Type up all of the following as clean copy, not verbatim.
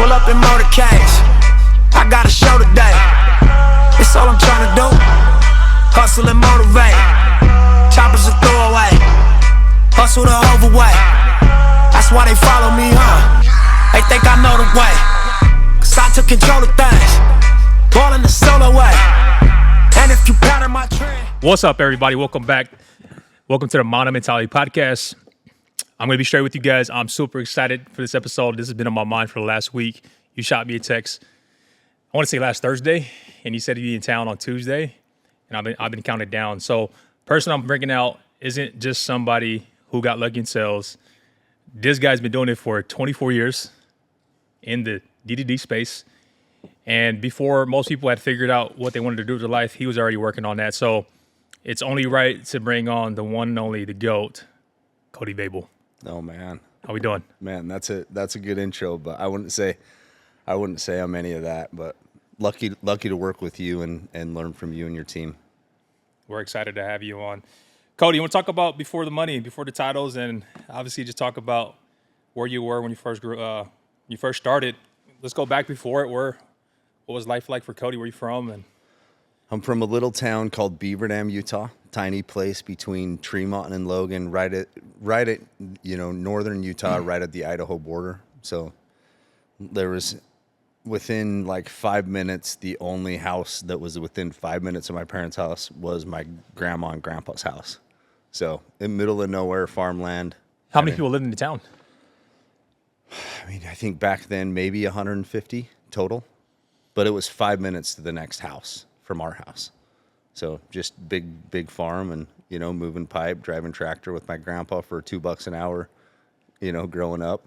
Pull up in motorcades. I got a show today. It's all I'm trying to do. Hustle and motivate. Choppers a throwaway. Hustle the overweight. That's why they follow me, huh? They think I know the way. Cause I took control of things. Ballin' the solo way. And if you pattern my trend. What's up, everybody? Welcome back. Welcome to the Modern Mentality Podcast. I'm going to be straight with you guys. I'm super excited for this episode. This has been on my mind for the last week. You shot me a text, I want to say last Thursday, and you said you'd be in town on Tuesday, and I've been counted down. So, person I'm bringing out isn't just somebody who got lucky in sales. This guy's been doing it for 24 years in the DDD space. And before most people had figured out what they wanted to do with their life, he was already working on that. So it's only right to bring on the one and only, the GOAT, Cody Veivell. Oh man, how we doing? Man, that's a good intro, but I wouldn't say I'm any of that. But lucky to work with you and learn from you and your team. We're excited to have you on, Cody. You want to talk about before the money, before the titles, and obviously just talk about where you were when you first started. Let's go back before it. What was life like for Cody? Where are you from? And I'm from a little town called Beaver Dam, Utah. Tiny place between Tremont and Logan, right at northern Utah, right at the Idaho border. So there was, within like 5 minutes, the only house that was within 5 minutes of my parents' house was my grandma and grandpa's house. So in the middle of nowhere, farmland. How many people lived in the town? I mean, I think back then maybe 150 total, but it was 5 minutes to the next house from our house. So just big farm and, moving pipe, driving tractor with my grandpa for $2 an hour, growing up.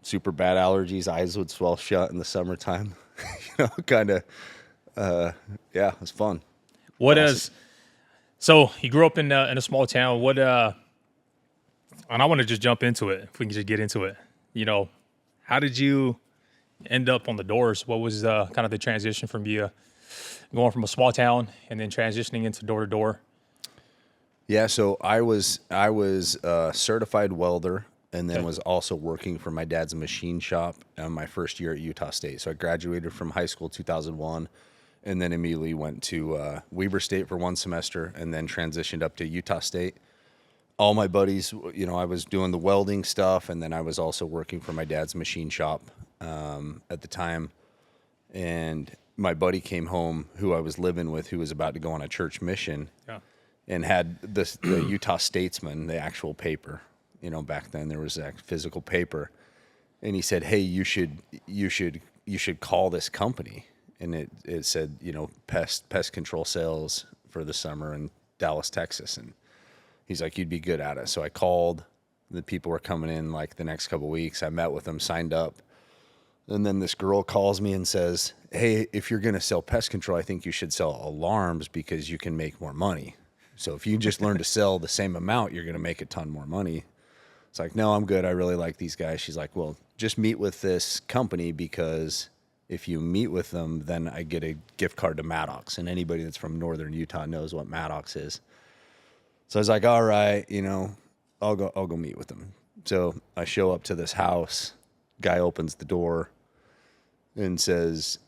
Super bad allergies. Eyes would swell shut in the summertime, kind of, it was fun. So you grew up in a small town. And I want to just jump into it, if we can just get into it. How did you end up on the doors? What was kind of the transition from you going from a small town and then transitioning into door to door? Yeah, so I was a certified welder and then was also working for my dad's machine shop in my first year at Utah State. So I graduated from high school 2001 and then immediately went to Weber State for one semester and then transitioned up to Utah State. All my buddies, I was doing the welding stuff and then I was also working for my dad's machine shop at the time. And my buddy came home who I was living with, who was about to go on a church mission, and had the Utah Statesman, the actual paper. Back then there was that physical paper, and he said, "Hey, you should call this company." And it said, pest control sales for the summer in Dallas, Texas, and he's like, "You'd be good at it." So I called. The people were coming in like the next couple of weeks. I met with them, signed up. And then this girl calls me and says, "Hey, if you're going to sell pest control, I think you should sell alarms because you can make more money. So if you just learn to sell the same amount, you're going to make a ton more money." It's like, "No, I'm good. I really like these guys." She's like, "Well, just meet with this company because if you meet with them, then I get a gift card to Maddox." And anybody that's from northern Utah knows what Maddox is. So I was like, "All right, I'll go meet with them." So I show up to this house. Guy opens the door and says,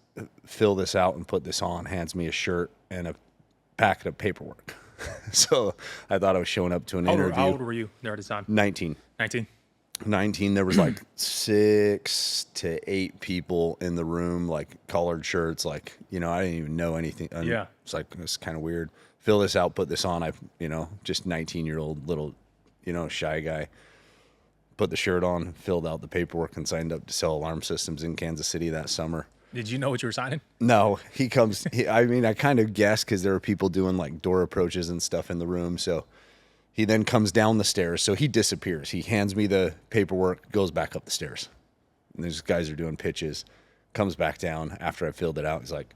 "Fill this out and put this on," hands me a shirt and a packet of paperwork. So I thought I was showing up to an interview. How old were you there at the time? 19. 19. There was like 6 to 8 people in the room, like collared shirts. Like, I didn't even know anything. Yeah. It's kind of weird. Fill this out, put this on. Just 19-year-old little, shy guy. Put the shirt on, filled out the paperwork, and signed up to sell alarm systems in Kansas City that summer. Did you know what you were signing? No, he comes. I kind of guessed because there were people doing like door approaches and stuff in the room. So he then comes down the stairs. So he disappears. He hands me the paperwork, goes back up the stairs. And these guys are doing pitches. Comes back down after I filled it out. He's like,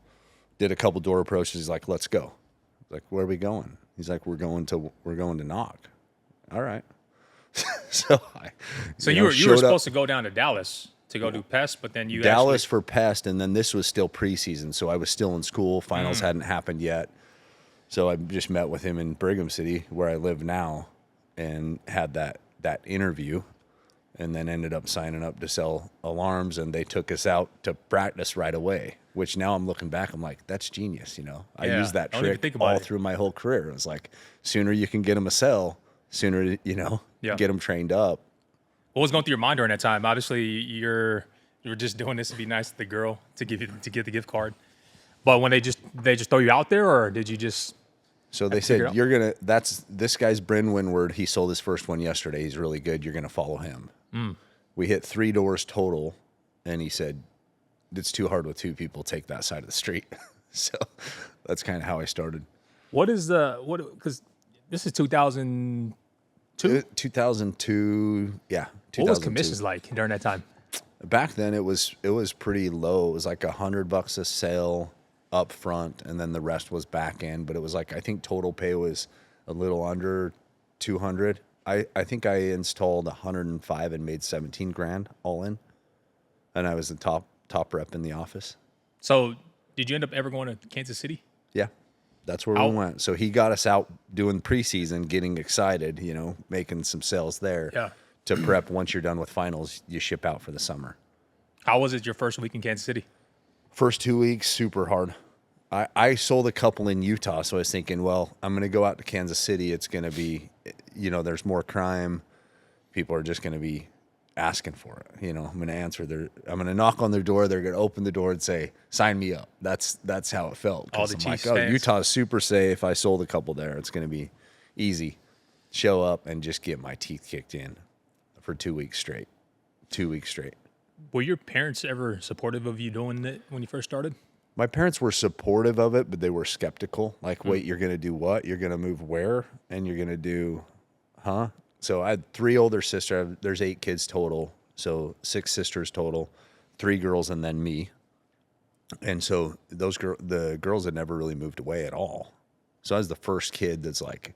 did a couple door approaches. He's like, "Let's go." I was like, "Where are we going?" He's like, "We're going to knock." All right. So you were supposed to go down to Dallas to go do pest, but then Dallas for pest, and then this was still preseason, so I was still in school. Finals hadn't happened yet, so I just met with him in Brigham City, where I live now, and had that interview. and then ended up signing up to sell alarms, and they took us out to practice right away, which now I'm looking back, I'm like, that's genius, I Yeah, used that I don't even trick think about all it. through my whole career. It was like, sooner you can get them a sell, sooner, Yeah. get them trained up. What was going through your mind during that time? Obviously, you were just doing this to be nice to the girl to get the gift card. But when they just throw you out there, or did you just So they figure said, it out? that's this guy's Bryn Winward. He sold his first one yesterday. He's really good. You're going to follow him. We hit 3 doors total. And he said, it's too hard with 2 people. Take that side of the street. So that's kind of how I started. What is because this is 2002? 2002. Yeah. What was 2002. commissions like during that time? Back then it was pretty low. It was like $100 a sale up front, and then the rest was back end. But it was like, I think total pay was a little under 200. I think I installed 105 and made 17 grand all in, and I was the top rep in the office. So did you end up ever going to Kansas City? Yeah, that's where we went. So he got us out doing preseason, getting excited, making some sales there. Yeah. To prep, once you're done with finals, you ship out for the summer. How was it your first week in Kansas City? First 2 weeks, super hard. I sold a couple in Utah, so I was thinking, well, I'm going to go out to Kansas City. It's going to be, there's more crime. People are just going to be asking for it. I'm going to I'm going to knock on their door. They're going to open the door and say, sign me up. That's how it felt. All the I'm Chiefs like, fans. Utah's super safe. I sold a couple there. It's going to be easy. Show up and just get my teeth kicked in for 2 weeks straight. 2 weeks straight. Were your parents ever supportive of you doing it when you first started? My parents were supportive of it, but they were skeptical. Like, wait, you're going to do what? You're going to move where? And you're going to do, huh? So I had 3 older sisters. There's 8 kids total. So 6 sisters total, 3 girls, and then me. And so the girls had never really moved away at all. So I was the first kid that's like,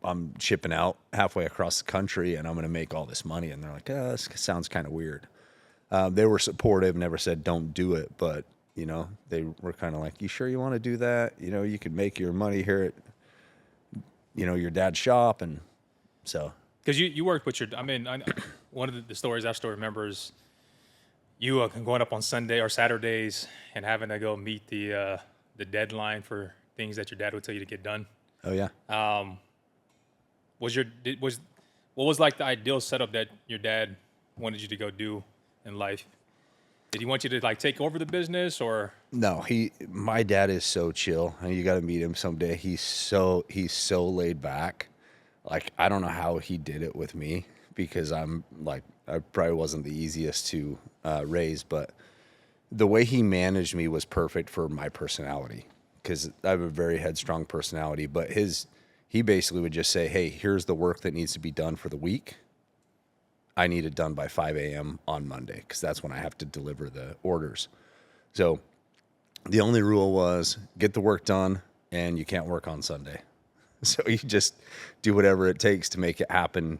I'm shipping out halfway across the country, and I'm going to make all this money. And they're like, this sounds kind of weird. They were supportive, never said don't do it, but they were kind of like, you sure you want to do that? You could make your money here at, your dad's shop. And so. Because you worked with one of the stories I still remember is you going up on Sunday or Saturdays and having to go meet the deadline for things that your dad would tell you to get done. Oh yeah. What was like the ideal setup that your dad wanted you to go do in life? Did he want you to like take over the business, or? No, my dad is so chill, and you got to meet him someday. He's so laid back. Like, I don't know how he did it with me, because I'm like, I probably wasn't the easiest to raise, but the way he managed me was perfect for my personality, because I have a very headstrong personality. But he basically would just say, hey, here's the work that needs to be done for the week. I need it done by 5 a.m. on Monday, because that's when I have to deliver the orders. So the only rule was get the work done, and you can't work on Sunday. So you just do whatever it takes to make it happen,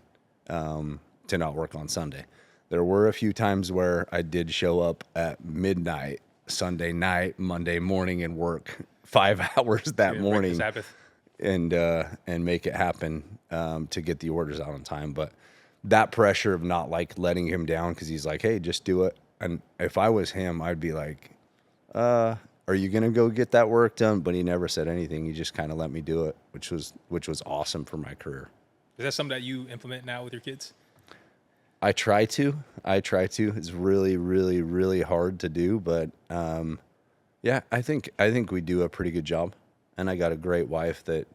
to not work on Sunday. There were a few times where I did show up at midnight, Sunday night, Monday morning, and work 5 hours that morning and make it happen to get the orders out on time. But that pressure of not like letting him down, because he's like, hey, just do it. And if I was him, I'd be like, are you going to go get that work done? But he never said anything. He just kind of let me do it, which was awesome for my career. Is that something that you implement now with your kids? I try to. It's really, really, really hard to do. But yeah, I think we do a pretty good job. And I got a great wife that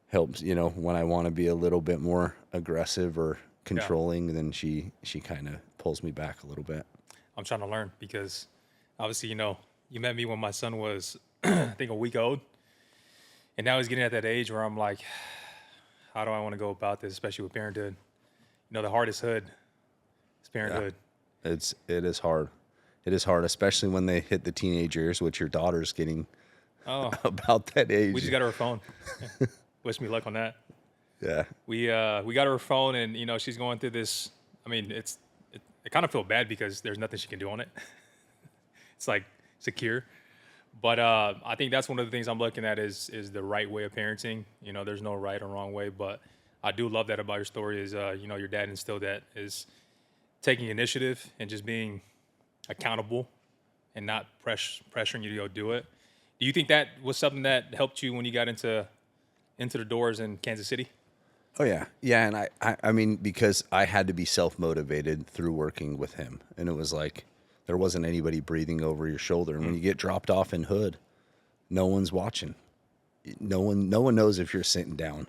helps, when I want to be a little bit more aggressive or controlling, then she kind of pulls me back a little bit. I'm trying to learn, because obviously, you met me when my son was, I think, a week old. And now he's getting at that age where I'm like, how do I want to go about this, especially with parenthood? The hardest hood is parenthood. Yeah. It is hard. It is hard, especially when they hit the teenage years, which your daughter's getting about that age. We just got her a phone. Wish me luck on that. Yeah. We got her a phone, and she's going through this. I mean, I kind of feel bad because there's nothing she can do on it. It's like secure, but I think that's one of the things I'm looking at is the right way of parenting. There's no right or wrong way, but I do love that about your story is your dad instilled that is taking initiative and just being accountable and not pressuring you to go do it. Do you think that was something that helped you when you got into the doors in Kansas City? Oh yeah. Yeah. And I mean, because I had to be self-motivated through working with him, and it was like, there wasn't anybody breathing over your shoulder. And when you get dropped off in Hood, no one's watching. No one knows if you're sitting down.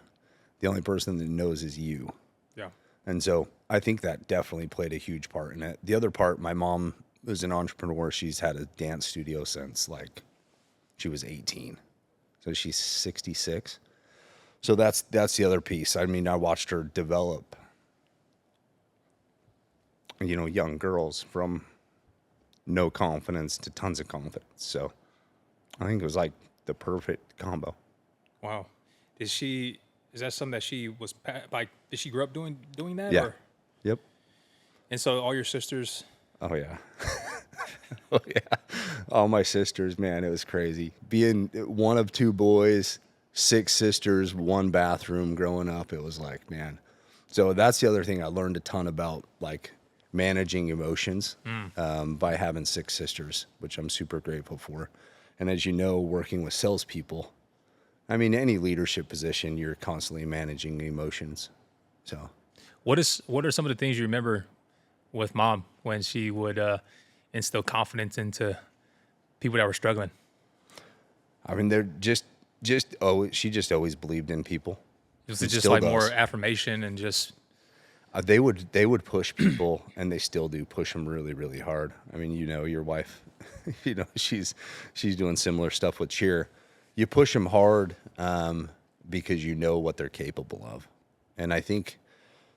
The only person that knows is you. Yeah. And so I think that definitely played a huge part in it. The other part, my mom was an entrepreneur. She's had a dance studio since like she was 18. So she's 66. So that's the other piece. I mean, I watched her develop, young girls from no confidence to tons of confidence. So I think it was like the perfect combo. Wow. Is that something that she was like? Did she grow up doing that? Yeah. Or? Yep. And so all your sisters. Oh yeah. Oh yeah. All my sisters, man, it was crazy. Being one of two boys, 6 sisters, 1 bathroom growing up, it was like, man. So that's the other thing I learned a ton about, like managing emotions by having 6 sisters, which I'm super grateful for. And as you know, working with salespeople, I mean, any leadership position, you're constantly managing emotions. So, What are some of the things you remember with mom when she would instill confidence into people that were struggling? I mean, they're she just always believed in people. Was It it just still like does. more affirmation and just They would push people, and they still do push them really, really hard. I mean, your wife, she's doing similar stuff with cheer. You push them hard because you know what they're capable of, and I think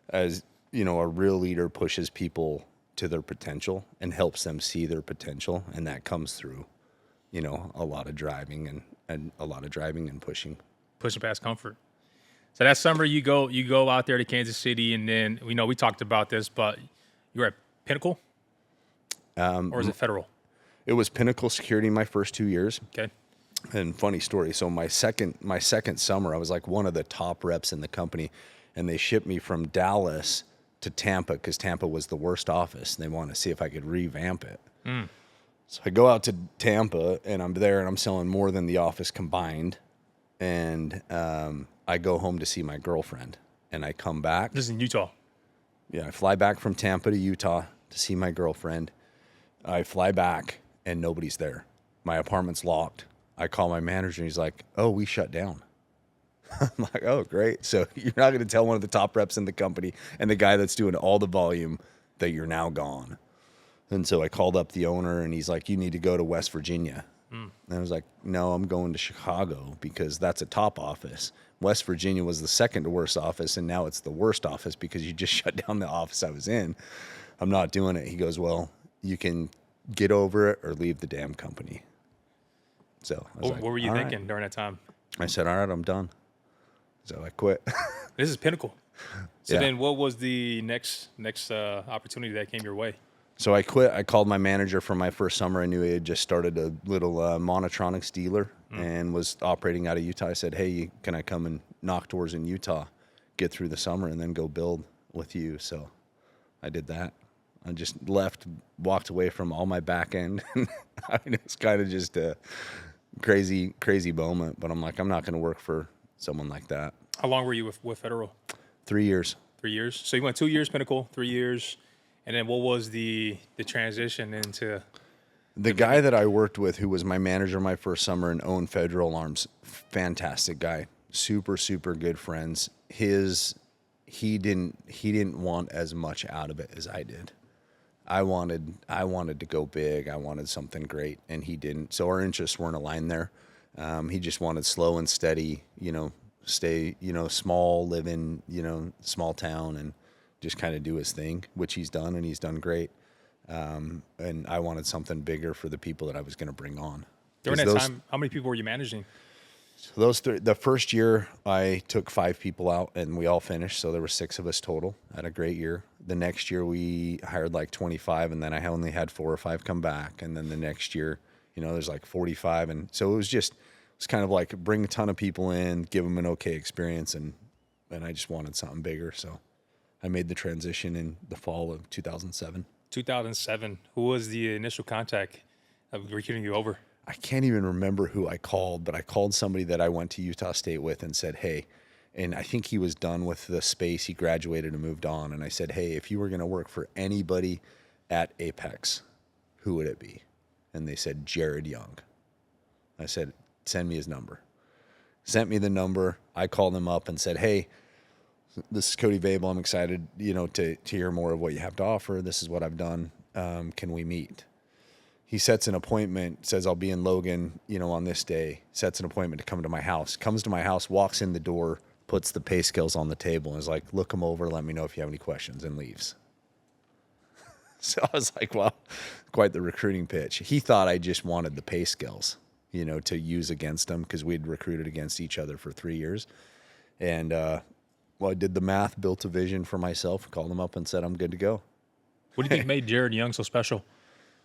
as a real leader pushes people to their potential and helps them see their potential, and that comes through, a lot of driving and a lot of driving and pushing past comfort? So that summer you go out there to Kansas City, and then we talked about this, but you were at Pinnacle, or is it Federal? It was Pinnacle Security my first 2 years. Okay. And funny story. So my second summer, I was like one of the top reps in the company, and they shipped me from Dallas to Tampa because Tampa was the worst office, and they wanted to see if I could revamp it. So I go out to Tampa, and I'm there, and I'm selling more than the office combined. And I go home to see my girlfriend, and I come back. This is in Utah. Yeah, I fly back from Tampa to Utah to see my girlfriend. I fly back, and nobody's there. My apartment's locked. I call my manager, and he's like, "Oh, we shut down." I'm like, "Oh, great. So you're not going to tell one of the top reps in the company and the guy that's doing all the volume that you're now gone." And so I called up the owner, and he's like, "You need to go to West Virginia." And I was like, "No, I'm going to Chicago because that's a top office. West Virginia was the second worst office, and now it's the worst office because you just shut down the office I was in. I'm not doing it." He goes, "Well, you can get over it or leave the damn company." So I was What were you "All right." thinking during that time? I said, "All right, I'm done." So I quit. This is Pinnacle. So Yeah. then what was the next opportunity that came your way? So I quit. I called my manager for my first summer. I knew he had just started a little monotronics dealer and was operating out of Utah. I said, "Hey, can I come and knock doors in Utah, get through the summer, and then go build with you?" So I did that. I just walked away from all my back end. I mean, it's kind of just a crazy moment. But I'm like, I'm not going to work for someone like that. How long were you with Federal? 3 years. 3 years. So you went 2 years Pinnacle, 3 years, and then what was the transition into? The guy that I worked with, who was my manager my first summer and owned Federal Alarms, fantastic guy, super good friends. He didn't want as much out of it as I did. I wanted to go big. I wanted something great, and he didn't. So our interests weren't aligned there. He just wanted slow and steady, stay, small, live in, small town, and just kind of do his thing, which he's done, and he's done great. And I wanted something bigger for the people that I was going to bring on. During that time, how many people were you managing? So the first year I took 5 people out, and we all finished. So there were 6 of us total. I had a great year. The next year we hired like 25, and then I only had 4 or 5 come back. And then the next year, there's like 45. And so it was kind of like bring a ton of people in, give them an okay experience. And I just wanted something bigger. So I made the transition in the fall of 2007. 2007. Who was the initial contact of recruiting you over? I can't even remember who I called, but I called somebody that I went to Utah State with and said, hey, and I think he was done with the space. He graduated and moved on. And I said, hey, if you were going to work for anybody at Apex, who would it be? And they said, Jared Young. I said, send me his number. Sent me the number. I called him up and said, hey, this is Cody Veivell. I'm excited, to hear more of what you have to offer. This is what I've done. Can we meet? He sets an appointment, says I'll be in Logan, on this day, sets an appointment to come to my house, comes to my house, walks in the door, puts the pay scales on the table and is like, look them over, let me know if you have any questions, and leaves. So I was like, well, quite the recruiting pitch. He thought I just wanted the pay scales, to use against him because we'd recruited against each other for 3 years. And, I did the math, built a vision for myself, called him up and said, I'm good to go. What do you think made Jared Young so special?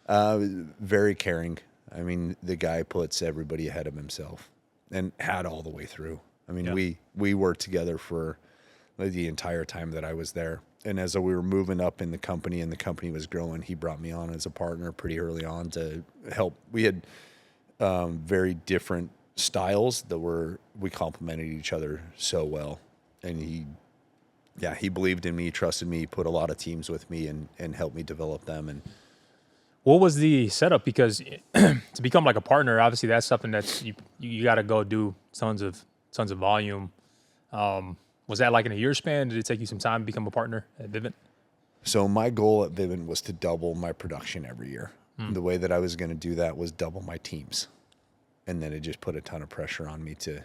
Very caring. I mean, the guy puts everybody ahead of himself and had all the way through. I mean, Yeah. we worked together for the entire time that I was there. And as we were moving up in the company and the company was growing, he brought me on as a partner pretty early on to help. We had very different styles that we complemented each other so well. And he believed in me, trusted me, put a lot of teams with me and helped me develop them. And What was the setup? Because to become like a partner, obviously that's something that's you got to go do tons of volume. Was that like in a year span? Did it take you some time to become a partner at Vivint? so my goal at Vivint was to double my production every year. The way that I was going to do that was double my teams. And then it just put a ton of pressure on me to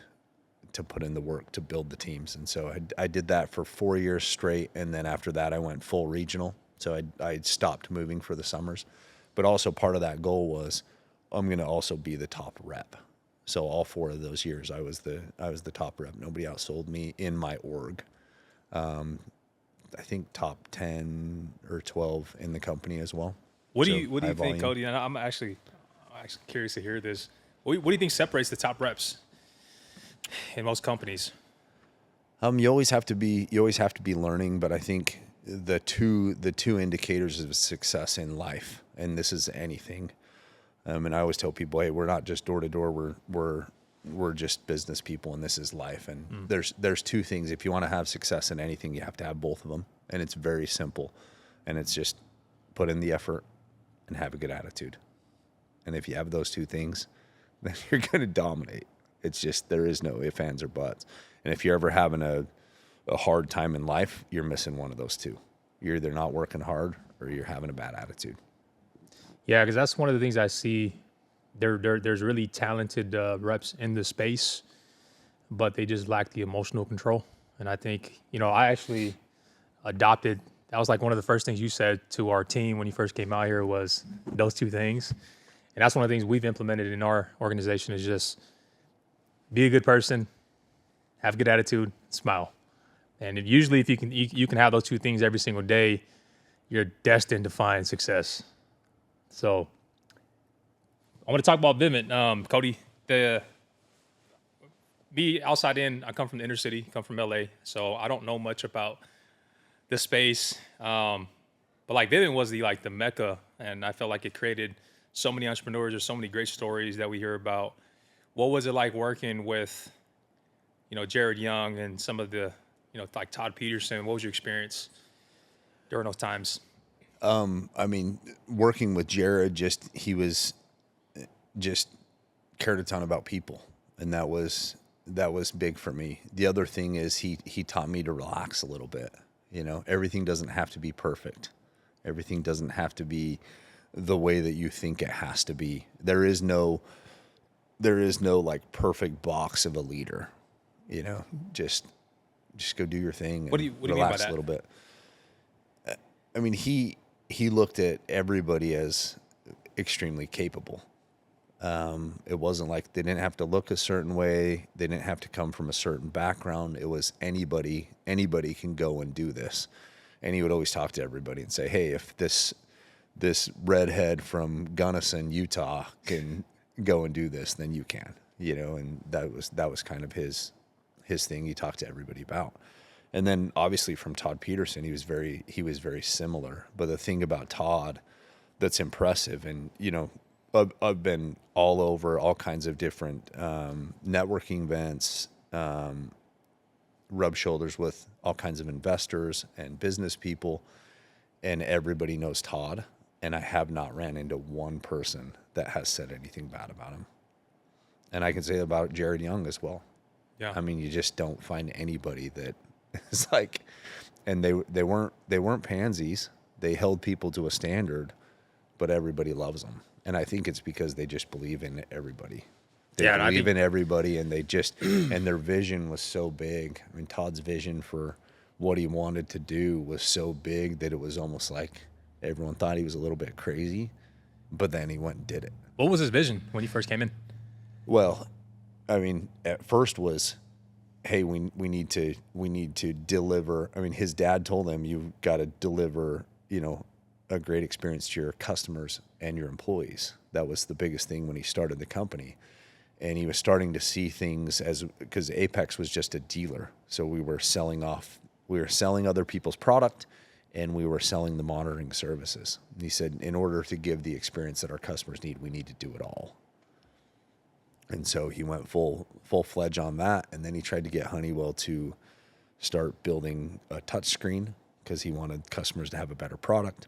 put in the work to build the teams. And so I did that for 4 years straight. And then after that, I went full regional. So I stopped moving for the summers. But also part of that goal was I'm going to also be the top rep. So all 4 of those years, I was the top rep. Nobody outsold me in my org. I think top 10 or 12 in the company as well. What do So you high think, volume. Cody? And I'm actually curious to hear this. What do you think separates the top reps in most companies? You always have to be learning, but I think the two indicators of success in life, and this is anything. And I always tell people, hey, we're not just door to door. We're just business people, and this is life. And there's 2 things. If you want to have success in anything, you have to have both of them, and it's very simple. And it's just put in the effort and have a good attitude. And if you have those 2 things, then you're going to dominate. It's just there is no ifs, ands, or buts. And if you're ever having a hard time in life, you're missing one of those 2. You're either not working hard or you're having a bad attitude. Yeah, because that's one of the things I see. There's really talented reps in the space, but they just lack the emotional control. And I think, I actually adopted, that was like one of the first things you said to our team when you first came out here was those 2 things. And that's one of the things we've implemented in our organization is just be a good person, have a good attitude, smile. And usually if you can have those 2 things every single day, you're destined to find success. So I want to talk about Vivint, Cody. Me outside in, I come from the inner city, come from LA, so I don't know much about this space. But like Vivint was the mecca, and I felt like it created so many entrepreneurs. There's so many great stories that we hear about. What was it like working with, Jared Young and some of the, like Todd Peterson? What was your experience during those times? I mean, working with Jared, he was just cared a ton about people, and that was big for me. The other thing is he taught me to relax a little bit. Everything doesn't have to be perfect. Everything doesn't have to be the way that you think it has to be. There is no like perfect box of a leader. Just go do your thing. And What do you mean by relax that? a little bit. I mean, he looked at everybody as extremely capable. It wasn't like they didn't have to look a certain way. They didn't have to come from a certain background. It was anybody can go and do this. And he would always talk to everybody and say, hey, if this redhead from Gunnison, Utah can go and do this, then you can, and that was kind of his thing he talked to everybody about. And then obviously from Todd Peterson, he was very similar. But the thing about Todd that's impressive, and I've been all over all kinds of different networking events, rub shoulders with all kinds of investors and business people, and everybody knows Todd. And I have not ran into one person that has said anything bad about him. And I can say about Jared Young as well. Yeah. I mean, you just don't find anybody that is like, and they weren't pansies. They held people to a standard, but everybody loves them. And I think it's because they just believe in everybody. They believe in everybody, and they just, and their vision was so big. I mean, Todd's vision for what he wanted to do was so big that it was almost like everyone thought he was a little bit crazy, but then he went and did it. What was his vision when he first came in? Well, I mean, at first was, hey, we need to deliver. I mean, his dad told him, you've got to deliver, a great experience to your customers and your employees. That was the biggest thing when he started the company. And he was starting to see things because Apex was just a dealer. So we were selling other people's product, and we were selling the monitoring services. And he said, in order to give the experience that our customers need, we need to do it all. And so he went full-fledged on that. And then he tried to get Honeywell to start building a touch screen because he wanted customers to have a better product.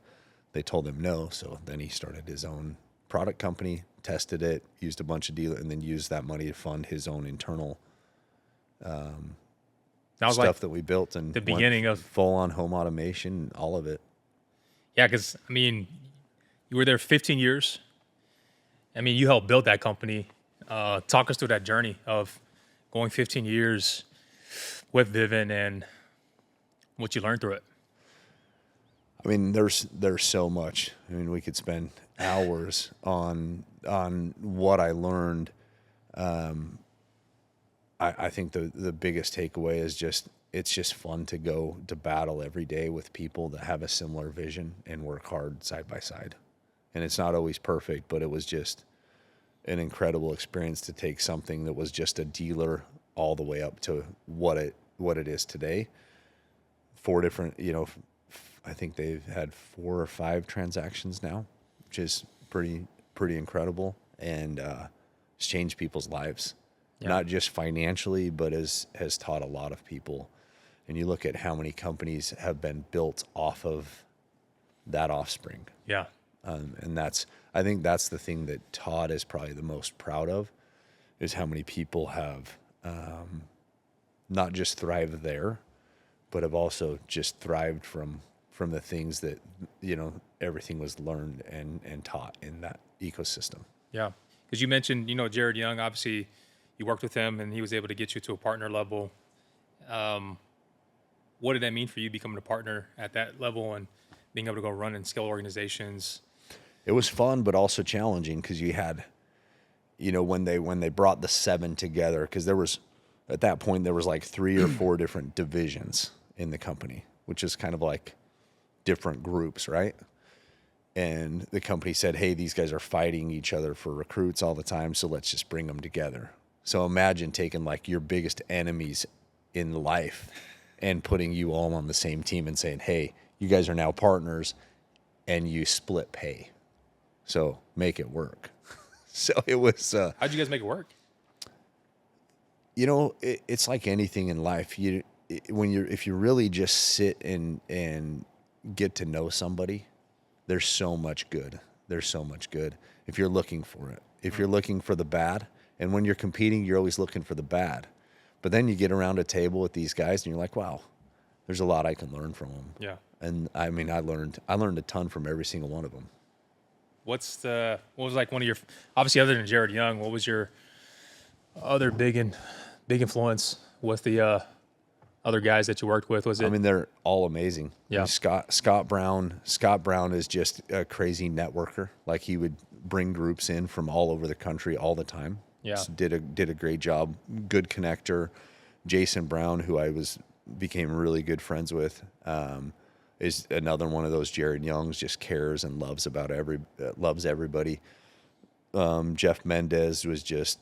They told him no. So then he started his own product company, tested it, used a bunch of dealers, and then used that money to fund his own internal stuff that we built, and the beginning of full-on home automation, all of it. Yeah, because, I mean, you were there 15 years. I mean, you helped build that company. Talk us through that journey of going 15 years with Vivint and what you learned through it. I mean, there's so much. I mean, we could spend hours on what I learned. I think the biggest takeaway is it's just fun to go to battle every day with people that have a similar vision and work hard side by side. And it's not always perfect, but it was just an incredible experience to take something that was just a dealer all the way up to what it is today. 4 different, I think they've had 4 or 5 transactions now, which is pretty incredible, and it's changed people's lives. Yeah. Not just financially, but has taught a lot of people. And you look at how many companies have been built off of that offspring. Yeah. And I think that's the thing that Todd is probably the most proud of, is how many people have not just thrived there, but have also just thrived from the things that, everything was learned and taught in that ecosystem. Yeah. Because you mentioned, Jared Young, obviously you worked with him and he was able to get you to a partner level. What did that mean for you becoming a partner at that level and being able to go run and scale organizations? It was fun, but also challenging, because you had, when they brought the 7 together, because at that point there was like 3 or 4 different divisions in the company, which is kind of like different groups, right? And the company said, hey, these guys are fighting each other for recruits all the time, so let's just bring them together. So imagine taking like your biggest enemies in life and putting you all on the same team and saying, hey, you guys are now partners, and you split pay. So make it work. So it was. How'd you guys make it work? It's like anything in life. If you really just sit and get to know somebody, there's so much good. There's so much good if you're looking for it. If you're looking for the bad, and when you're competing, you're always looking for the bad. But then you get around a table with these guys, and you're like, wow, there's a lot I can learn from them. Yeah. And I mean, I learned a ton from every single one of them. What was like one of your, obviously other than Jared Young, what was your other big influence with the other guys that you worked with? Was it? I mean, they're all amazing. Yeah. Scott Brown is just a crazy networker. Like, he would bring groups in from all over the country all the time. Yeah. Just did a great job. Good connector. Jason Brown, who became really good friends with, is another one of those Jared Youngs, just cares and loves everybody. Jeff Mendez was just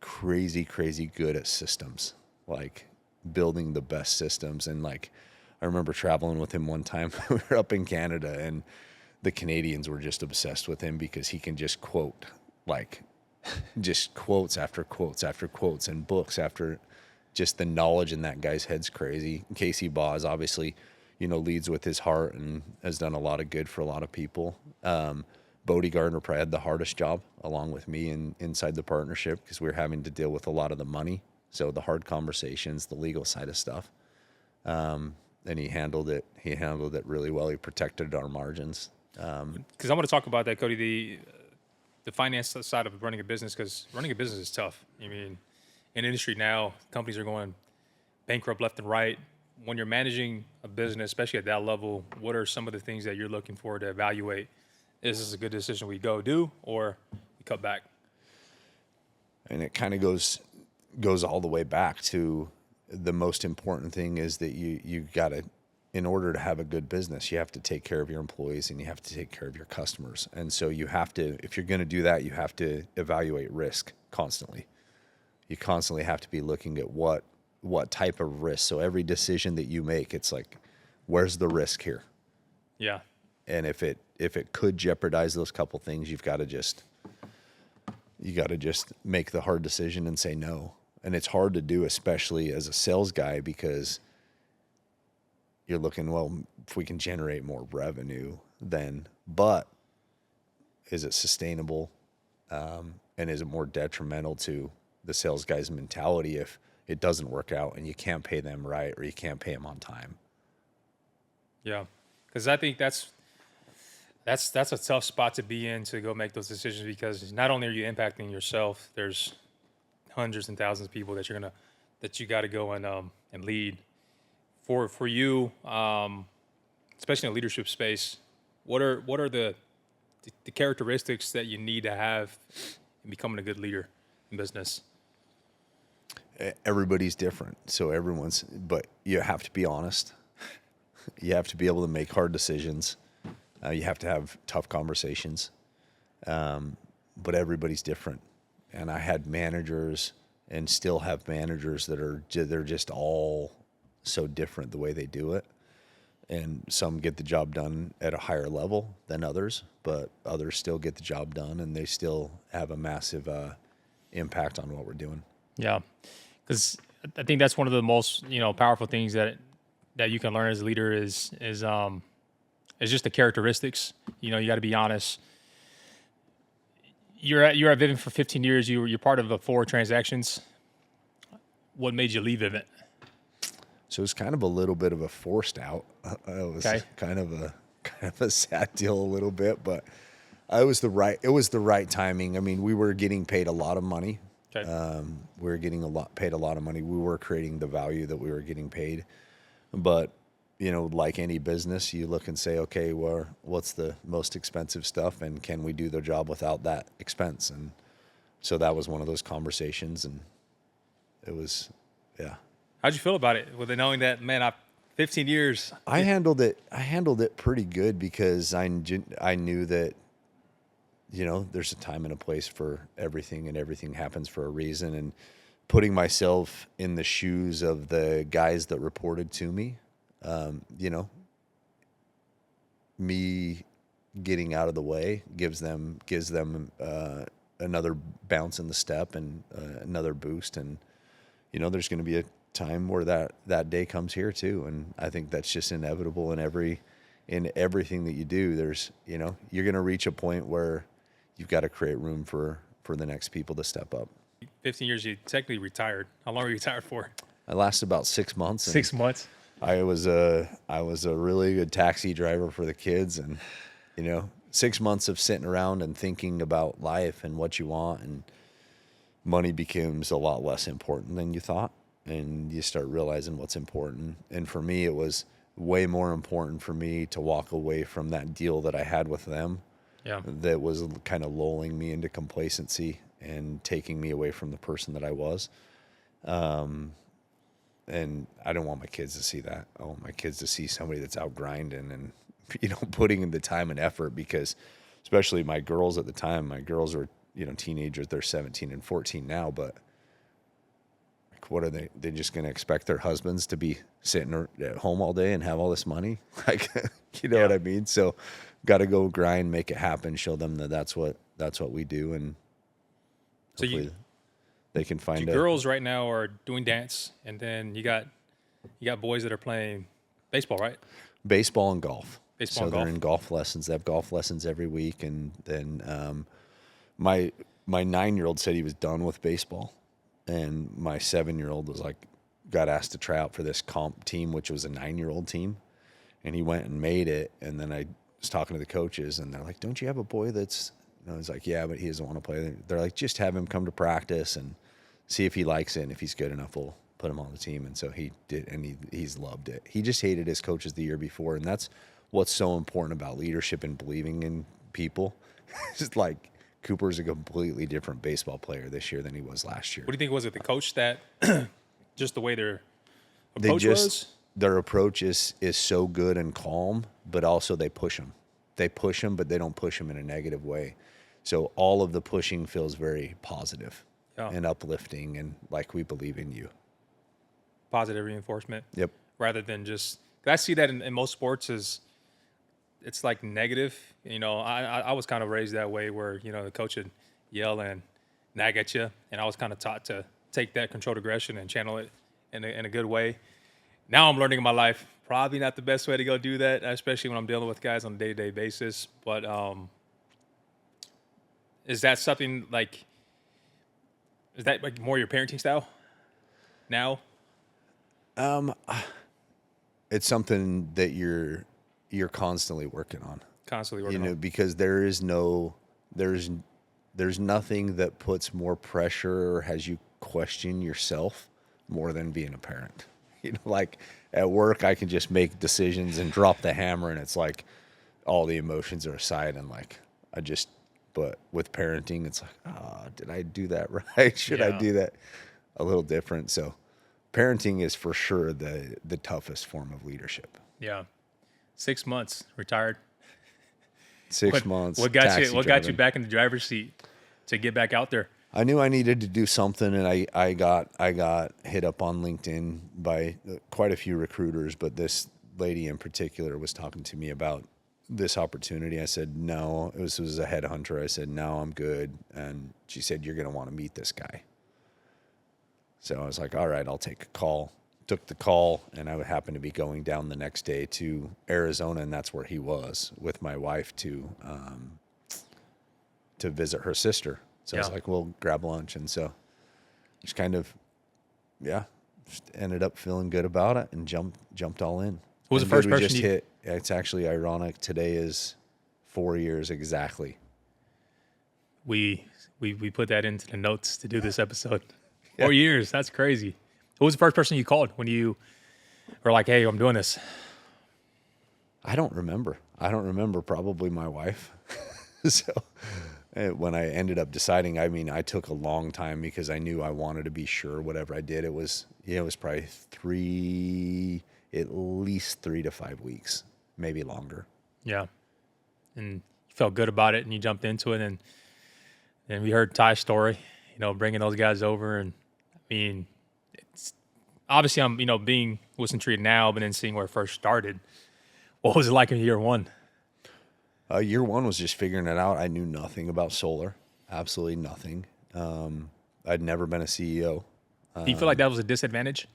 crazy good at systems. Like, building the best systems. And like, I remember traveling with him one time. We were up in Canada, and the Canadians were just obsessed with him because he can just quote, like, just quotes after quotes after quotes, and books after. Just the knowledge in that guy's head's crazy. Casey Boz obviously, leads with his heart and has done a lot of good for a lot of people. Bodie Gardner probably had the hardest job along with me inside the partnership, because we were having to deal with a lot of the money. So the hard conversations, the legal side of stuff. And he handled it really well. He protected our margins. Because I want to talk about that, Cody, the finance side of running a business, because running a business is tough. I mean, in industry now, companies are going bankrupt left and right. When you're managing a business, especially at that level, what are some of the things that you're looking for to evaluate? Is this a good decision we go do, or we cut back? And it kind of goes all the way back to the most important thing is that you got to, in order to have a good business, you have to take care of your employees and you have to take care of your customers. And so you have to, if you're going to do that, you have to evaluate risk constantly. You constantly have to be looking at what type of risk. So every decision that you make, it's like, where's the risk here? Yeah. And if it could jeopardize those couple things, you got to just make the hard decision and say no. And it's hard to do, especially as a sales guy, because you're looking, well, if we can generate more revenue, but is it sustainable? And is it more detrimental to the sales guy's mentality if it doesn't work out and you can't pay them right, or you can't pay them on time? Yeah. Because I think that's a tough spot to be in, to go make those decisions, because not only are you impacting yourself, there's hundreds and thousands of people that you got to go and lead. For you, especially in a leadership space, what are the characteristics that you need to have in becoming a good leader in business? Everybody's different, but you have to be honest. You have to be able to make hard decisions. You have to have tough conversations. But everybody's different. And I had managers, and still have managers, they're just all so different the way they do it. And some get the job done at a higher level than others, but others still get the job done, and they still have a massive impact on what we're doing. Yeah, because I think that's one of the most powerful things that you can learn as a leader is just the characteristics. You got to be honest. You're at Vivint for 15 years. You're part of the 4 transactions. What made you leave Vivint? So it was kind of a little bit of a forced out. It was kind of a sad deal a little bit, but it was the right timing. I mean, we were getting paid a lot of money. Okay. We were getting paid a lot of money. We were creating the value that we were getting paid. But, like any business, you look and say, okay, well, what's the most expensive stuff, and can we do the job without that expense? And so that was one of those conversations, and it was, yeah. How'd you feel about it? With knowing that, man, 15 years. I handled it pretty good, because I knew that, there's a time and a place for everything, and everything happens for a reason. And putting myself in the shoes of the guys that reported to me, me getting out of the way gives them another bounce in the step, and another boost. And, there's going to be a time where that day comes here too. And I think that's just inevitable in everything that you do. There's, you're going to reach a point where you've got to create room for the next people to step up. 15 years, you technically retired. How long were you retired for? I lasted about 6 months. 6 months. I was a really good taxi driver for the kids, and 6 months of sitting around and thinking about life and what you want, and money becomes a lot less important than you thought, and you start realizing what's important. And for me, it was way more important for me to walk away from that deal that I had with them. Yeah. That was kind of lulling me into complacency and taking me away from the person that I was. And I don't want my kids to see that. I want my kids to see somebody that's out grinding and, putting in the time and effort, because especially my girls at the time, my girls were, teenagers, they're 17 and 14 now, but what are they? They're just going to expect their husbands to be sitting at home all day and have all this money? Like, you know what I mean? So got to go grind, make it happen, show them that that's what we do. And So hopefully they can find girls right now are doing dance, and then you got boys that are playing baseball, right? baseball and golf. Baseball So and they're golf. in golf lessons. They have golf lessons every week. And then my 9-year-old said he was done with baseball. And my 7-year-old was like, got asked to try out for this comp team, which was a 9-year-old team. And he went and made it. And then I was talking to the coaches, and they're like, don't you have a boy that's, I was like, yeah, but he doesn't want to play. They're like, just have him come to practice and see if he likes it. And if he's good enough, we'll put him on the team. And so he did, and he's loved it. He just hated his coaches the year before. And that's what's so important about leadership and believing in people. Just like Cooper's a completely different baseball player this year than he was last year. What do you think was it? The coach that just the way their approach was? Their approach is so good and calm, but also they push him. They push him, but they don't push him in a negative way. So all of the pushing feels very positive and uplifting, and like, we believe in you. Positive reinforcement. Yep. Rather than just, 'cause I see that in most sports is it's like negative. You know, I was kind of raised that way where, you know, the coach would yell and nag at you, and I was kind of taught to take that controlled aggression and channel it in a good way. Now I'm learning in my life, probably not the best way to go do that, especially when I'm dealing with guys on a day-to-day basis. But is that something like, is that like more your parenting style now? It's something that you're constantly working on. Constantly working on. Because there's nothing that puts more pressure or has you question yourself more than being a parent. You know, like at work, I can just make decisions and drop the hammer, and it's like all the emotions are aside, and like but with parenting, it's like, did I do that right? Should I do that a little different? So parenting is for sure the toughest form of leadership. Yeah. 6 months, retired. 6 months. What got you back in the driver's seat to get back out there? I knew I needed to do something, and I got hit up on LinkedIn by quite a few recruiters, but this lady in particular was talking to me about this opportunity. I said, no. This was a headhunter. I said, no, I'm good. And she said, you're going to want to meet this guy. So I was like, all right, I'll take a call. Took the call, and I would happen to be going down the next day to Arizona, and that's where he was with my wife to visit her sister. So I was like, we'll grab lunch. And so just kind of, just ended up feeling good about it and jumped all in. Who was the first person you hit? It's actually ironic. Today is 4 years exactly. We put that into the notes to do this episode. 4 years. That's crazy. Who was the first person you called when you were like, hey, I'm doing this? I don't remember. Probably my wife. So when I ended up deciding, I mean, I took a long time because I knew I wanted to be sure whatever I did. It was probably at least 3 to 5 weeks, maybe longer. Yeah. And you felt good about it, and you jumped into it. And we heard Ty's story, you know, bringing those guys over. And I mean, it's obviously I'm, you know, being Wilson treated now, but then seeing where it first started. What was it like in year one? Year one was just figuring it out. I knew nothing about solar, absolutely nothing. I'd never been a CEO. Do you feel like that was a disadvantage?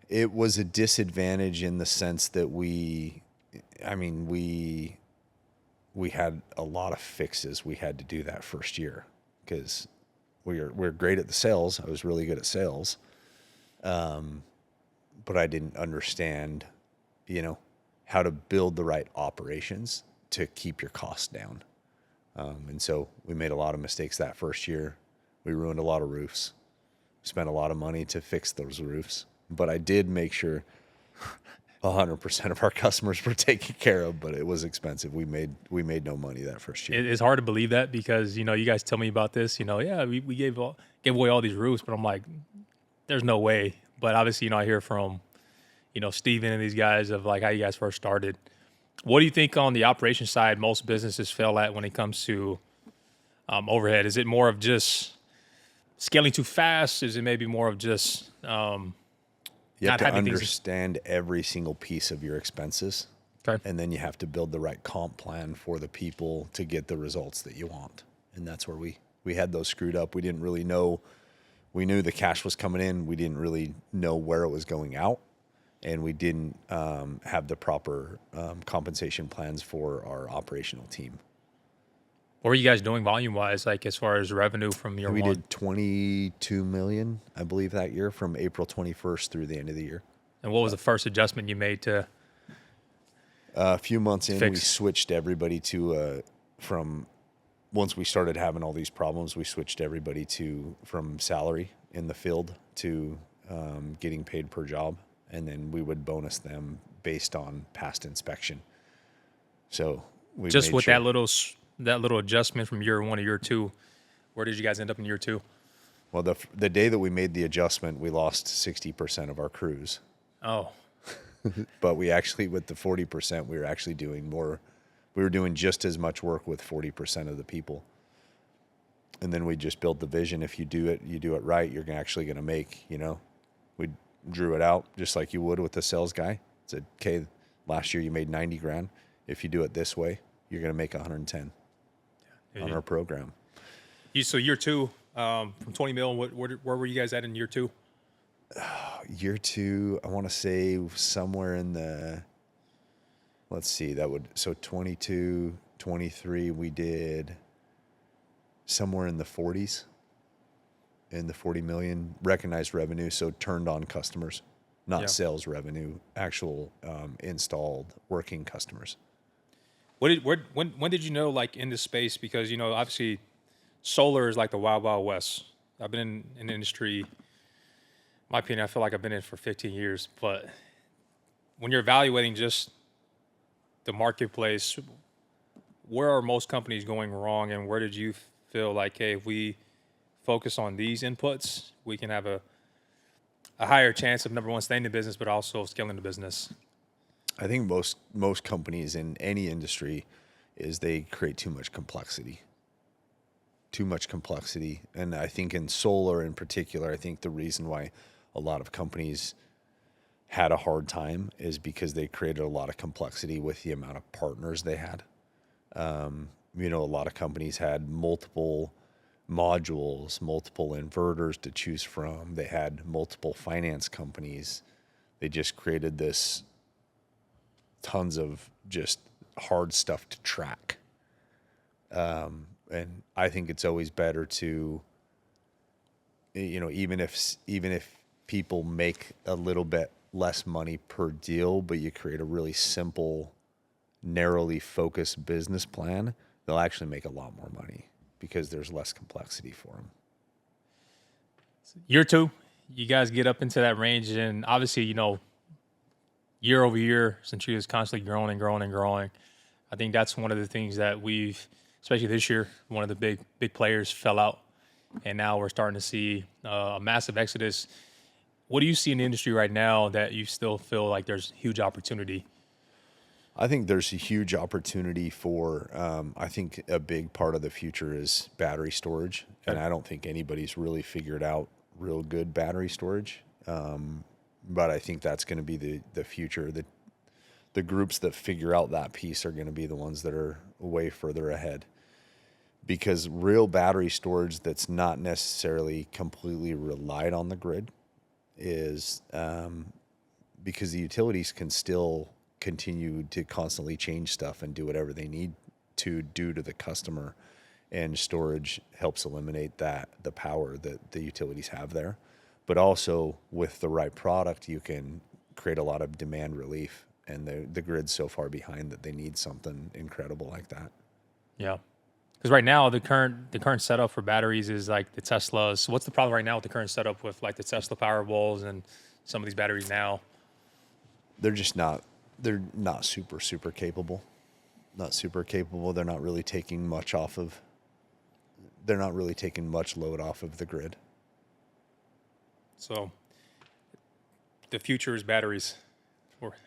It was a disadvantage in the sense that we had a lot of fixes we had to do that first year because we're great at the sales. I was really good at sales. But I didn't understand, you know, how to build the right operations to keep your costs down. And so we made a lot of mistakes that first year. We ruined a lot of roofs, spent a lot of money to fix those roofs. But I did make sure 100% of our customers were taken care of, but it was expensive. We made no money that first year. It's hard to believe that because, you know, you guys tell me about this, you know, we gave away all these roofs, but I'm like, there's no way. But obviously, you know, I hear from, you know, Steven and these guys of like how you guys first started. What do you think on the operation side most businesses fail at when it comes to overhead? Is it more of just scaling too fast? Is it maybe more of just You have not to having things? understand every single piece of your expenses, Okay. and then you have to build the right comp plan for the people to get the results that you want. And that's where we had those screwed up. We didn't really know. We knew the cash was coming in. We didn't really know where it was going out, and we didn't have the proper compensation plans for our operational team. What were you guys doing volume-wise, like as far as revenue from year We one? did 22 million, I believe, that year from April 21st through the end of the year. And what was the first adjustment you made to? A few months in, we Fix. switched everybody to once we started having all these problems, we switched everybody from salary in the field to getting paid per job, and then we would bonus them based on past inspection. So we Just made with sure, that little adjustment from year one to year two, where did you guys end up in year two? Well, the day that we made the adjustment, we lost 60% of our crews. Oh, But we actually, with the 40%, we were actually doing more. We were doing just as much work with 40% of the people. And then we just built the vision. If you do it right, you're actually going to make, we drew it out just like you would with the sales guy. Said, okay, last year you made 90 grand. If you do it this way, you're going to make 110 on our program. So year two, from 20 mil, where were you guys at in year two? Year two, I want to say somewhere in the, let's see, so 22, 23, we did somewhere in the 40s, in the 40 million recognized revenue. So turned on customers, not sales revenue, actual installed working customers. When did you know, like, in this space? Because, obviously solar is like the wild, wild west. I've been in the industry, in my opinion, I feel like I've been in it for 15 years. But when you're evaluating just the marketplace, where are most companies going wrong, and where did you feel like, hey, if we focus on these inputs, we can have a higher chance of, number one, staying in the business, but also scaling the business? I think most companies in any industry is they create too much complexity. And I think in solar in particular, I think the reason why a lot of companies had a hard time is because they created a lot of complexity with the amount of partners they had. A lot of companies had multiple modules, multiple inverters to choose from. They had multiple finance companies. They just created this tons of just hard stuff to track. And I think it's always better to, even if people make a little bit less money per deal, but you create a really simple, narrowly focused business plan, they'll actually make a lot more money because there's less complexity for them. Year two, you guys get up into that range, and obviously, year over year, since you guys constantly growing and growing and growing, I think that's one of the things that we've, especially this year, one of the big players fell out, and now we're starting to see a massive exodus. What do you see in the industry right now that you still feel like there's huge opportunity? I think there's a huge opportunity for, I think a big part of the future is battery storage. And I don't think anybody's really figured out real good battery storage. But I think that's going to be the future. The groups that figure out that piece are going to be the ones that are way further ahead. Because real battery storage that's not necessarily completely relied on the grid is because the utilities can still continue to constantly change stuff and do whatever they need to do to the customer, and storage helps eliminate the power that the utilities have there. But also with the right product, you can create a lot of demand relief, and the grid's so far behind that they need something incredible like that. Yeah. Because right now the current setup for batteries is like the Teslas. So what's the problem right now with the current setup with like the Tesla Powerballs and some of these batteries now? They're not super capable. Not super capable. They're not really taking much load off of the grid. So the future is batteries.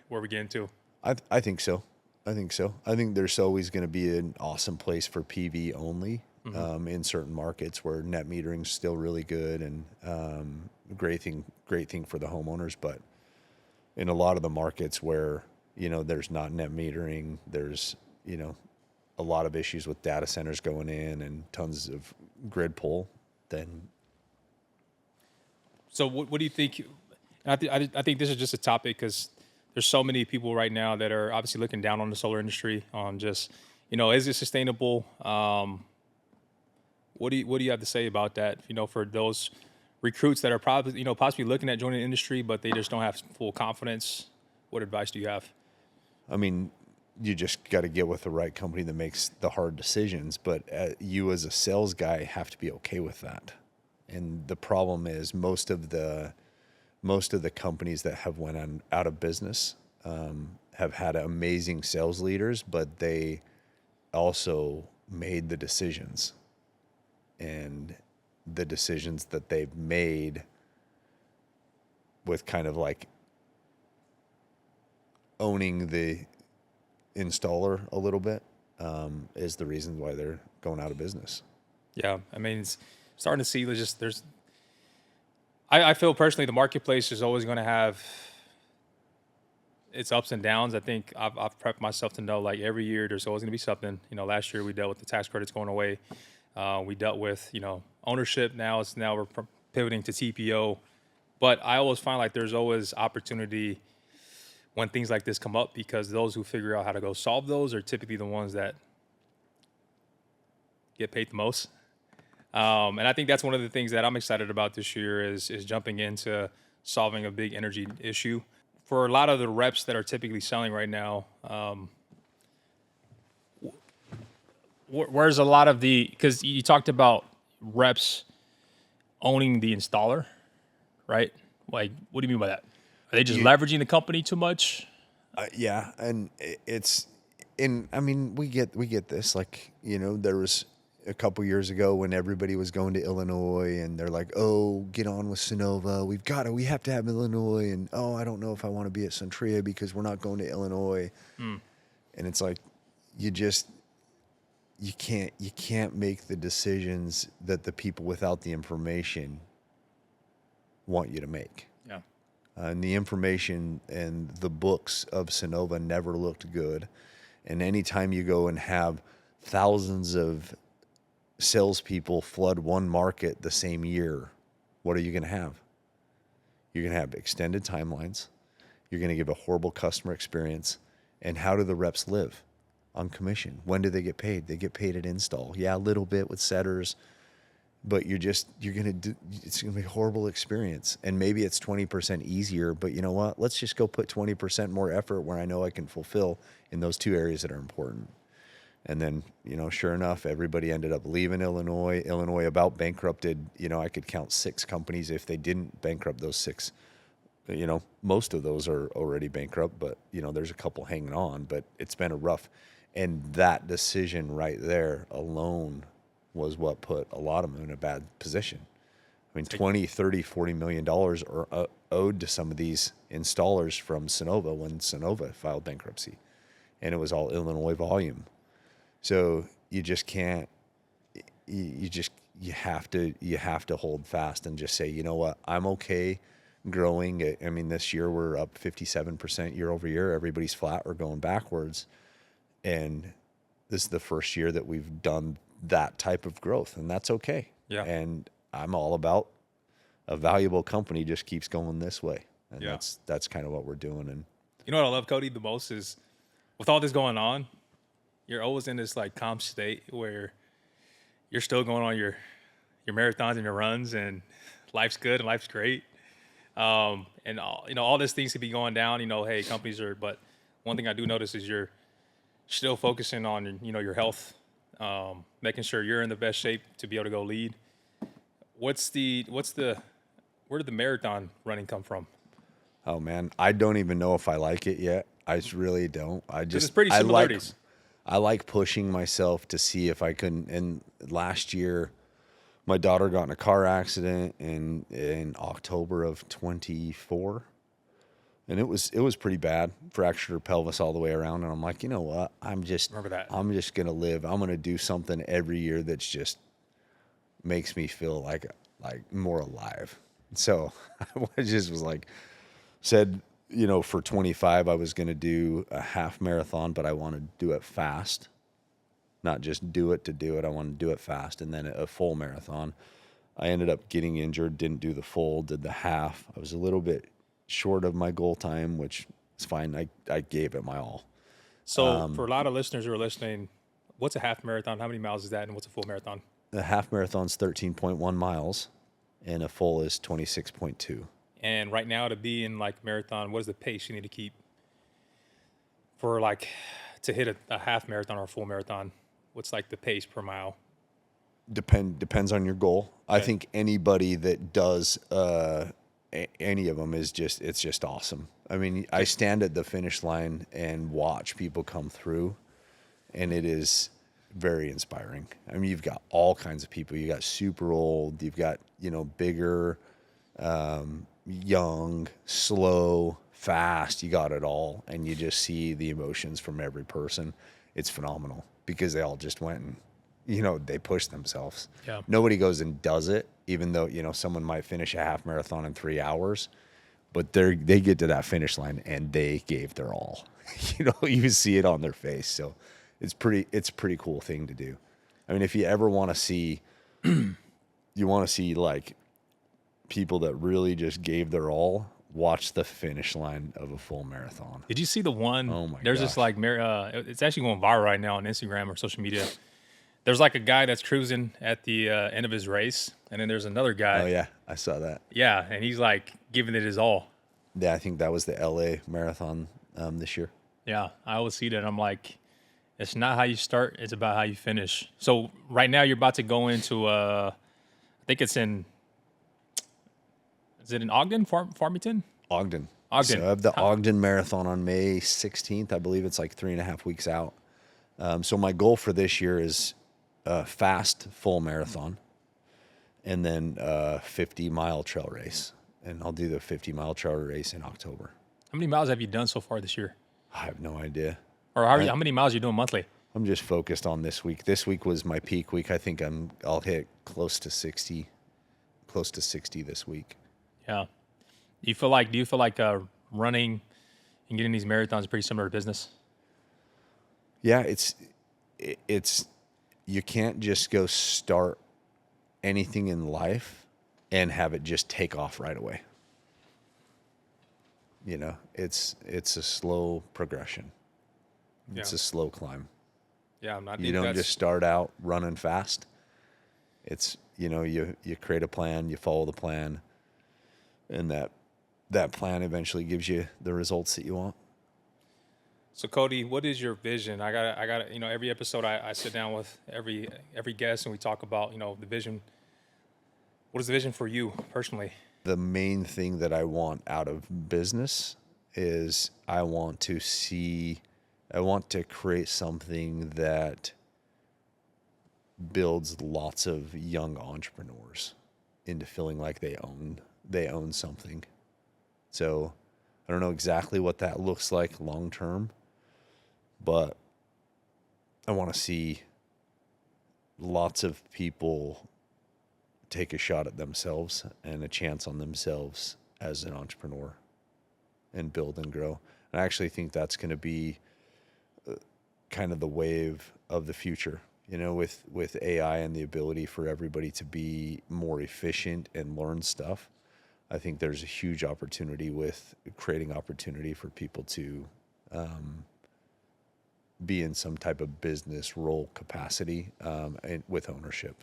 Where we get into? I think so. I think there's always going to be an awesome place for PV only, in certain markets where net metering is still really good and great thing for the homeowners. But in a lot of the markets where, there's not net metering, there's, a lot of issues with data centers going in and tons of grid pull, then. So what do you think? And I think this is just a topic because there's so many people right now that are obviously looking down on the solar industry on just, is it sustainable? What do you have to say about that? For those recruits that are probably, possibly looking at joining the industry, but they just don't have full confidence. What advice do you have? I mean, you just got to get with the right company that makes the hard decisions, but you as a sales guy have to be okay with that. And the problem is most of the companies that have went out of business have had amazing sales leaders, but they also made the decisions. And the decisions that they've made with kind of like owning the installer a little bit is the reason why they're going out of business. Yeah, I mean, it's starting to see I feel personally the marketplace is always going to have its ups and downs. I think I've prepped myself to know like every year there's always going to be something. Last year we dealt with the tax credits going away. We dealt with, ownership. Now we're pivoting to TPO. But I always find like there's always opportunity when things like this come up because those who figure out how to go solve those are typically the ones that get paid the most. And I think that's one of the things that I'm excited about this year is jumping into solving a big energy issue. For a lot of the reps that are typically selling right now, where's a lot of because you talked about reps owning the installer, right? Like, what do you mean by that? Are they just leveraging the company too much? Yeah, and we get this. Like, there was a couple years ago when everybody was going to Illinois and they're like, oh, get on with Sonova. We have to have Illinois. And, oh, I don't know if I want to be at Suntria because we're not going to Illinois. And it's like, you can't make the decisions that the people without the information want you to make. Yeah. And the information and the books of Sonova never looked good. And anytime you go and have thousands of salespeople flood one market the same year, what are you going to have? You're going to have extended timelines. You're going to give a horrible customer experience. And how do the reps live? On commission. When do they get paid? They get paid at install. Yeah, a little bit with setters, but it's going to be a horrible experience. And maybe it's 20% easier, but you know what? Let's just go put 20% more effort where I know I can fulfill in those two areas that are important. And then, sure enough, everybody ended up leaving Illinois. Illinois about bankrupted. I could count 6 companies if they didn't bankrupt those 6. Most of those are already bankrupt, but, there's a couple hanging on. But it's been a rough. And that decision right there alone was what put a lot of them in a bad position. I mean, $20, $30, $40 million are owed to some of these installers from Sonova when Sonova filed bankruptcy. And it was all Illinois volume. So you just can't, you have to hold fast and just say, you know what, I'm okay growing. I mean, this year we're up 57% year over year. Everybody's flat or going backwards. And this is the first year that we've done that type of growth, and that's okay. Yeah. And I'm all about a valuable company just keeps going this way. And that's kind of what we're doing. And you know what I love, Cody, the most is with all this going on, you're always in this like calm state where you're still going on your marathons and your runs, and life's good and life's great. And all these things could be going down. Hey, companies are. But one thing I do notice is you're still focusing on your health, making sure you're in the best shape to be able to go lead. Where did the marathon running come from? Oh man, I don't even know if I like it yet. I really don't. It's pretty similarities. I like pushing myself to see if I couldn't. And last year, my daughter got in a car accident in October of 24. And it was pretty bad, fractured her pelvis all the way around. And I'm like, you know what? Remember that. I'm just going to live. I'm going to do something every year that's just makes me feel like more alive. So I just was like, said, you know, for 25, I was going to do a half marathon, but I wanted to do it fast, not just do it to do it. I wanted to do it fast. And then a full marathon. I ended up getting injured, didn't do the full, did the half. I was a little bit short of my goal time, which is fine. I gave it my all. So for a lot of listeners who are listening, what's a half marathon? How many miles is that? And what's a full marathon? The half marathon's 13.1 miles and a full is 26.2. And right now to be in like marathon, what is the pace you need to keep for like to hit a half marathon or a full marathon? What's like the pace per mile? Depends on your goal. Okay. I think anybody that does any of them it's just awesome. I mean, I stand at the finish line and watch people come through, and it is very inspiring. I mean, you've got all kinds of people. You got super old, you've got, you know, bigger, young, slow, fast, you got it all. And you just see the emotions from every person. It's phenomenal because they all just went and, you know, they pushed themselves. Yeah. Nobody goes and does it, even though, you know, someone might finish a half marathon in 3 hours, but they get to that finish line and they gave their all. You know, you see it on their face. So it's a pretty cool thing to do. I mean, if you ever want to see, like people that really just gave their all, watch the finish line of a full marathon. Did you see the one? Oh my There's gosh. this like, it's actually going viral right now on Instagram or social media. There's like a guy that's cruising at the end of his race, and then there's another guy. Oh yeah, I saw that. Yeah, and he's like giving it his all. Yeah, I think that was the LA marathon this year. Yeah, I always see that. I'm like, it's not how you start; it's about how you finish. So right now, you're about to go into, I think it's in. Is it in Ogden, Farmington? Ogden. Ogden. So I have the Ogden Marathon on May 16th. I believe it's like 3.5 weeks out. So my goal for this year is a fast full marathon and then a 50-mile trail race. And I'll do the 50-mile trail race in October. How many miles have you done so far this year? I have no idea. Or how many miles are you doing monthly? I'm just focused on this week. This week was my peak week. I think I'll hit close to 60 this week. Yeah. Do you feel like running and getting these marathons is pretty similar to business? Yeah, it's you can't just go start anything in life and have it just take off right away. You know, it's a slow progression. It's Yeah. a slow climb. Yeah, You don't just start out running fast. It's, you know, you create a plan, you follow the plan, and that plan eventually gives you the results that you want. So Cody, what is your vision? I got you know, every episode I sit down with every guest and we talk about, you know, the vision. What is the vision for you personally? The main thing that I want out of business is I want to create something that builds lots of young entrepreneurs into feeling like they own something. So I don't know exactly what that looks like long term, but I want to see lots of people take a shot at themselves and a chance on themselves as an entrepreneur and build and grow. And I actually think that's going to be kind of the wave of the future, you know, with AI and the ability for everybody to be more efficient and learn stuff. I think there's a huge opportunity with creating opportunity for people to be in some type of business role capacity and with ownership.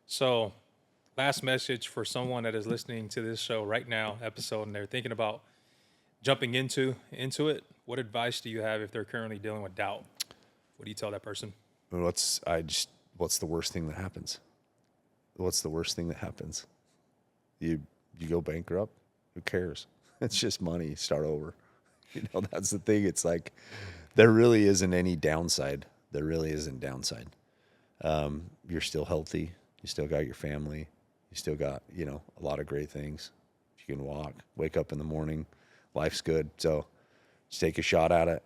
So, last message for someone that is listening to this show right now, episode, and they're thinking about jumping into it. What advice do you have if they're currently dealing with doubt? What do you tell that person? What's the worst thing that happens? What's the worst thing that happens? You go bankrupt? Who cares? It's just money. Start over. You know, that's the thing. It's like there really isn't any downside. There really isn't downside. You're still healthy. You still got your family. You still got, you know, a lot of great things. If you You can walk, wake up in the morning. Life's good. So just take a shot at it.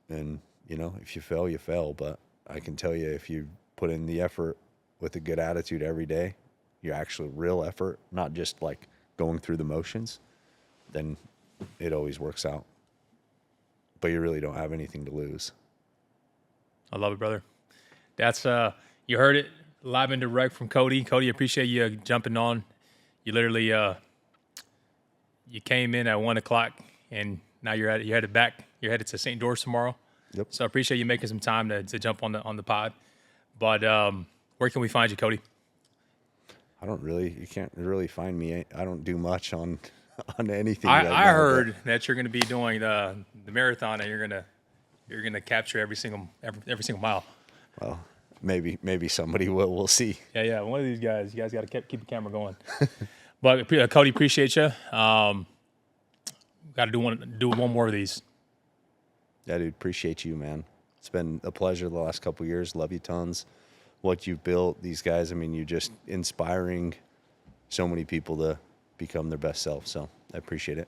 And, you know, if you fail, you fail. But I can tell you, if you put in the effort with a good attitude every day, your actual real effort, not just like going through the motions, then it always works out. But you really don't have anything to lose. I love it, brother. That's you heard it live and direct from Cody. Cody, appreciate you jumping on. You literally you came in at 1:00 and now you're headed back. You're headed to St. George tomorrow. Yep. So I appreciate you making some time to jump on the pod. But where can we find you, Cody? You can't really find me. I don't do much on anything. I heard that you're going to be doing the marathon and you're gonna capture every single mile. Well, maybe somebody will. We'll see. Yeah. One of these guys, you guys got to keep the camera going. But Cody, appreciate you. Got to do one more of these. Yeah, dude, appreciate you, man. It's been a pleasure the last couple of years. Love you tons. What you've built, these guys, I mean, you're just inspiring so many people to become their best self. So I appreciate it.